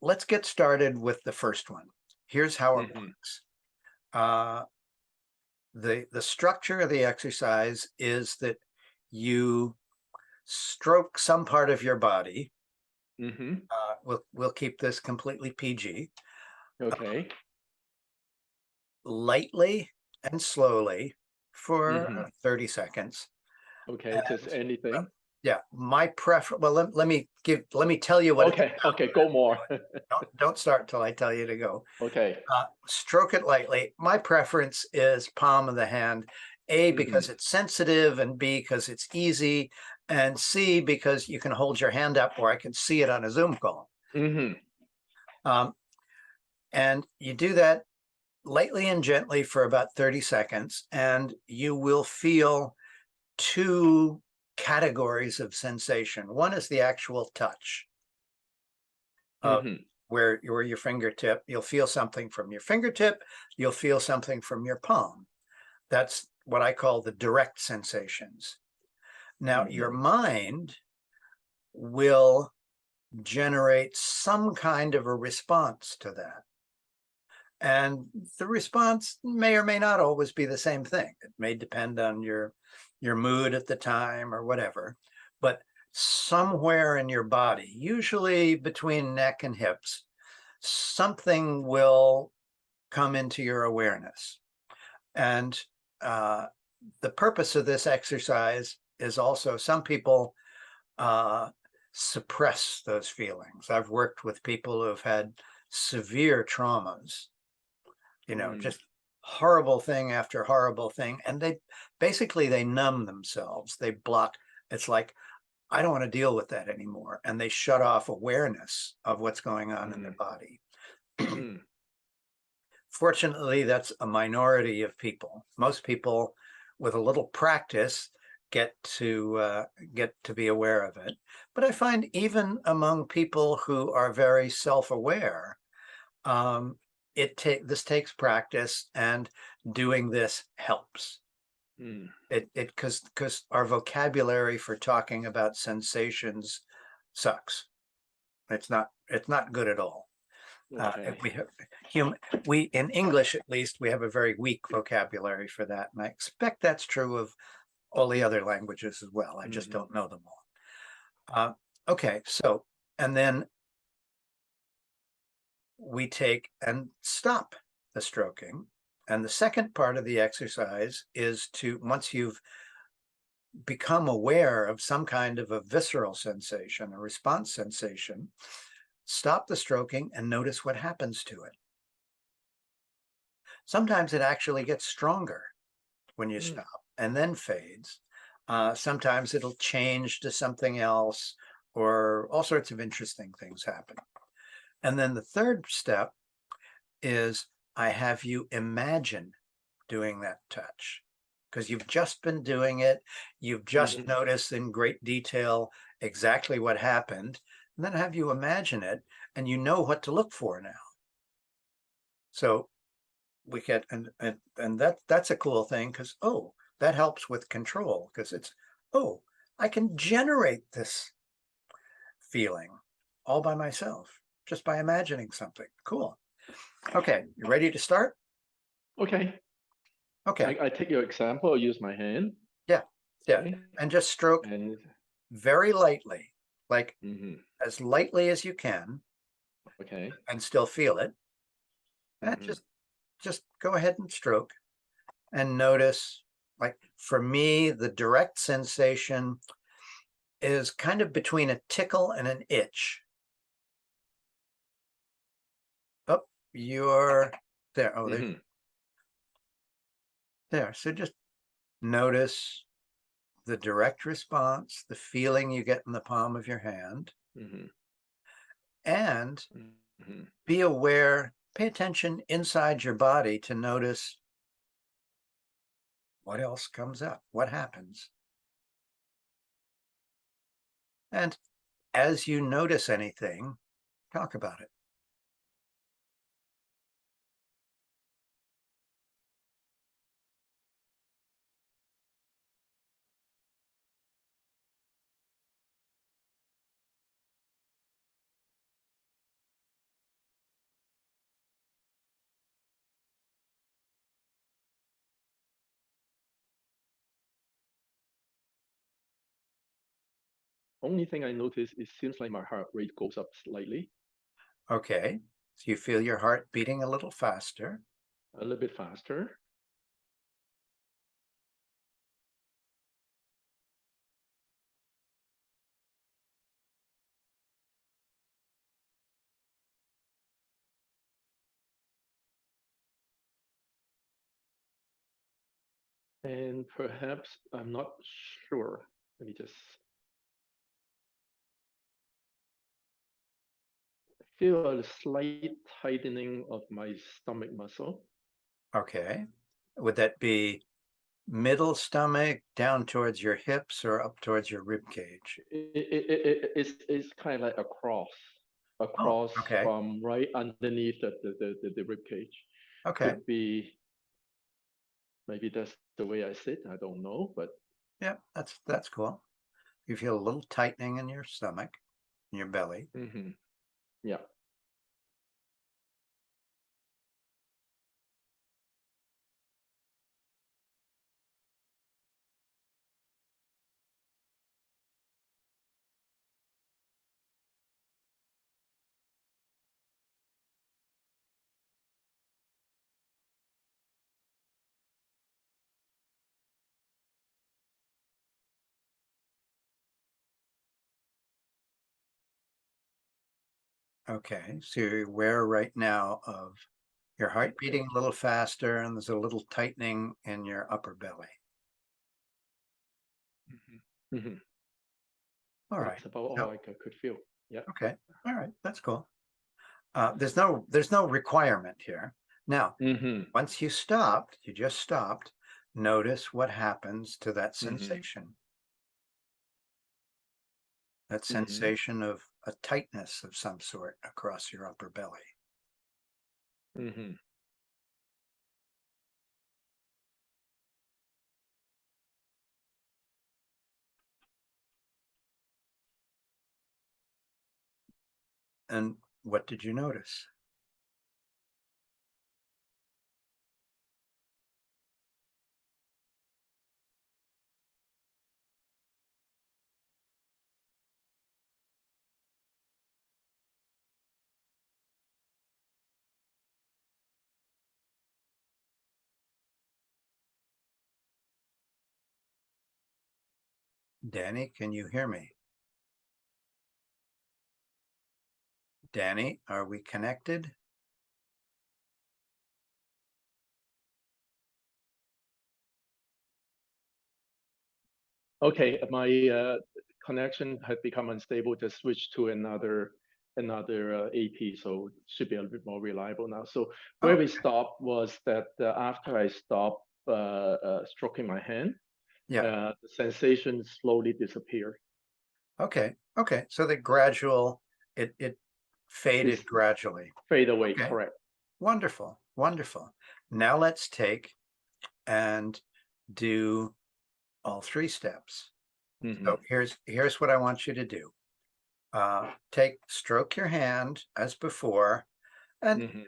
let's get started with the first one. Here's how it Mhm. works. Uh, the structure of the exercise is that you stroke some part of your body. Mhm. We'll keep this completely PG, Okay. lightly and slowly for Mhm. 30 seconds. Okay, just And anything? yeah, my preference. Well, let me tell you what it's Okay, okay, go more. about. Don't start till I tell you to go. Okay. Stroke it lightly. My preference is palm of the hand. A, because Mhm. it's sensitive, and B, because it's easy, and C, because you can hold your hand up where I can see it on a Zoom call. Mhm. Um, and you do that lightly and gently for about 30 seconds, and you will feel two categories of sensation. One is the actual touch of Mhm. where your fingertip, you'll feel something from your fingertip, you'll feel something from your palm. That's what I call the direct sensations. Now, your Mhm. mind will generate some kind of a response to that. And the response may or may not always be the same thing. It may depend on your mood at the time or whatever. But somewhere in your body, usually between neck and hips, something will come into your awareness. And uh, the purpose of this exercise is also some people uh, suppress those feelings. I've worked with people who have had severe traumas, Mm. just horrible thing after horrible thing. And they numb themselves. They block. It's like, I don't want to deal with that anymore. And they shut off awareness of what's going on in their Mhm. body. Mm. Fortunately, that's a minority of people. Most people, with a little practice, get to be aware of it. But I find even among people who are very self-aware, um, this takes practice, and doing this helps. Mm. It because our vocabulary for talking about sensations sucks. It's not good at all. Okay. We have human we in English, at least, we have a very weak vocabulary for that, and I expect that's true of all the other languages as well. I just Mhm. don't know them all. Uh, okay, so and then we take and stop the stroking. And the second part of the exercise is to, once you've become aware of some kind of a visceral sensation, a response sensation, stop the stroking and notice what happens to it. Sometimes it actually gets stronger when you Mm. stop and then fades. Sometimes it'll change to something else, or all sorts of interesting things happen. And then the third step is, I have you imagine doing that touch, because you've just been doing it. You've just Mhm. noticed in great detail exactly what happened. And then have you imagine it, and you know what to look for now. So we get and that's a cool thing, because that helps with control, because it's, oh, I can generate this feeling all by myself just by imagining something cool. Okay, you ready to start? Okay. Okay. I take your example, I'll use my hand. Yeah, yeah. Okay. And just stroke And very lightly, like mhm. as lightly as you can, Okay. and still feel it. And Mhm. just go ahead and stroke and notice. Like, for me, the direct sensation is kind of between a tickle and an itch. Oh, you're there. Oh, Mhm. there. So just notice the direct response, the feeling you get in the palm of your hand, Mhm. and Mhm. be aware, pay attention inside your body to notice what else comes up, what happens. And as you notice anything, talk about it. only thing I notice, it seems like my heart rate goes up slightly, Okay. So you feel your heart beating a little faster. a little bit faster. And perhaps I'm not sure. Let me just feel a slight tightening of my stomach muscle. Okay. Would that be middle stomach down towards your hips or up towards your rib cage? It's kind of like Oh, across okay. from right underneath the rib cage. Okay. Could be maybe that's the way I sit. I don't know, but Yeah, that's cool. You feel a little tightening in your stomach, in your belly. yeah. Okay. So you're aware right now of your heart beating a little faster and there's a little tightening in your upper belly. hmm All right. That's about all So, I could feel. Yeah. okay. All right. That's cool. There's no requirement here. Now, hmm once you just stopped, notice what happens to that hmm sensation, that hmm sensation of a tightness of some sort across your upper belly. hmm And what did you notice? Danny, can you hear me? Danny, are we connected? Okay, my connection had become unstable. Just switched to another AP, so it should be a little bit more reliable now. So where Oh, we stopped was that after I stopped stroking my hand, yeah. the sensation slowly disappeared. Okay. Okay. So the gradual, it It's faded gradually. fade away, Okay. correct? Wonderful. Wonderful. Now let's take and do all three steps. So hmm here's what I want you to do. Stroke your hand as before, and hmm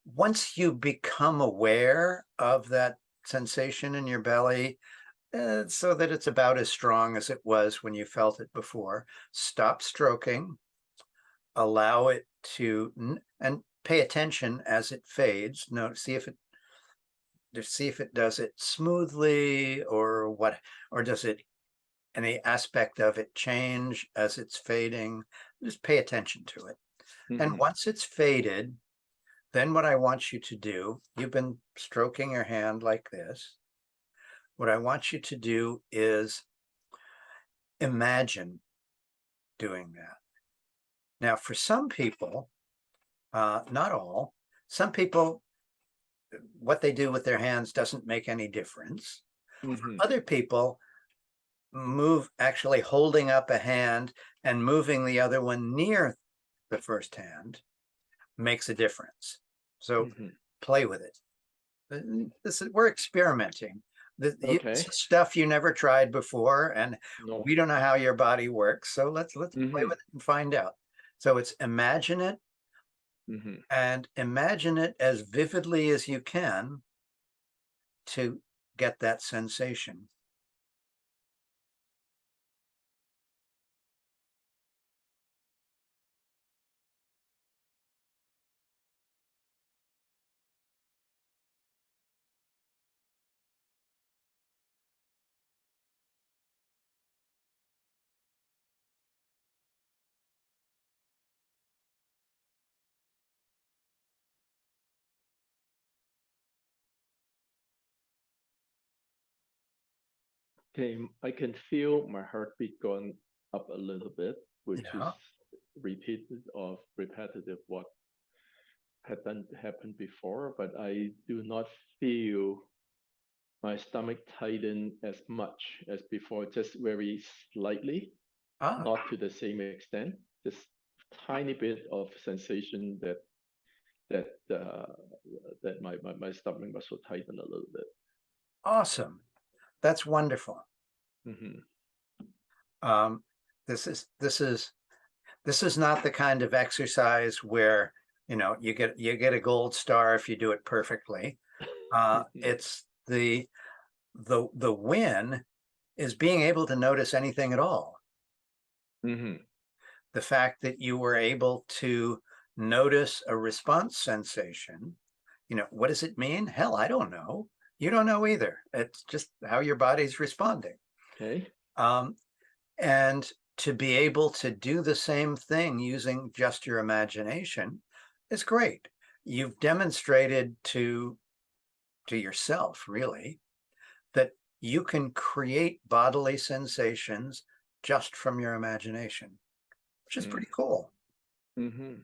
once you become aware of that sensation in your belly, so that it's about as strong as it was when you felt it before, stop stroking, allow it to, and pay attention as it fades. Note, see if it does it smoothly or what, or does it any aspect of it change as it's fading. Just pay attention to it. And hmm once it's faded, then what I want you to do, you've been stroking your hand like this. What I want you to do is imagine doing that. Now, for some people, not all, some people, what they do with their hands doesn't make any difference. hmm Other people, actually holding up a hand and moving the other one near the first hand makes a difference. So hmm play with it. We're experimenting. This Okay. is stuff you never tried before, and No. we don't know how your body works. So let's play hmm with it and find out. So it's imagine it, hmm and imagine it as vividly as you can to get that sensation. Okay, I can feel my heartbeat going up a little bit, which is Yeah. repetitive what happened before, but I do not feel my stomach tighten as much as before, just very slightly, Ah, not to the same extent, just tiny bit of sensation that that my stomach muscle tighten a little bit. awesome. That's wonderful. Hmm. Um, this is not the kind of exercise where you get a gold star if you do it perfectly. It's the win is being able to notice anything at all. Hmm. The fact that you were able to notice a response sensation, what does it mean? Hell, I don't know. You don't know either. It's just how your body's responding. Okay. Um, and to be able to do the same thing using just your imagination is great. You've demonstrated to yourself, really, that you can create bodily sensations just from your imagination, which is pretty cool. Mm-hmm.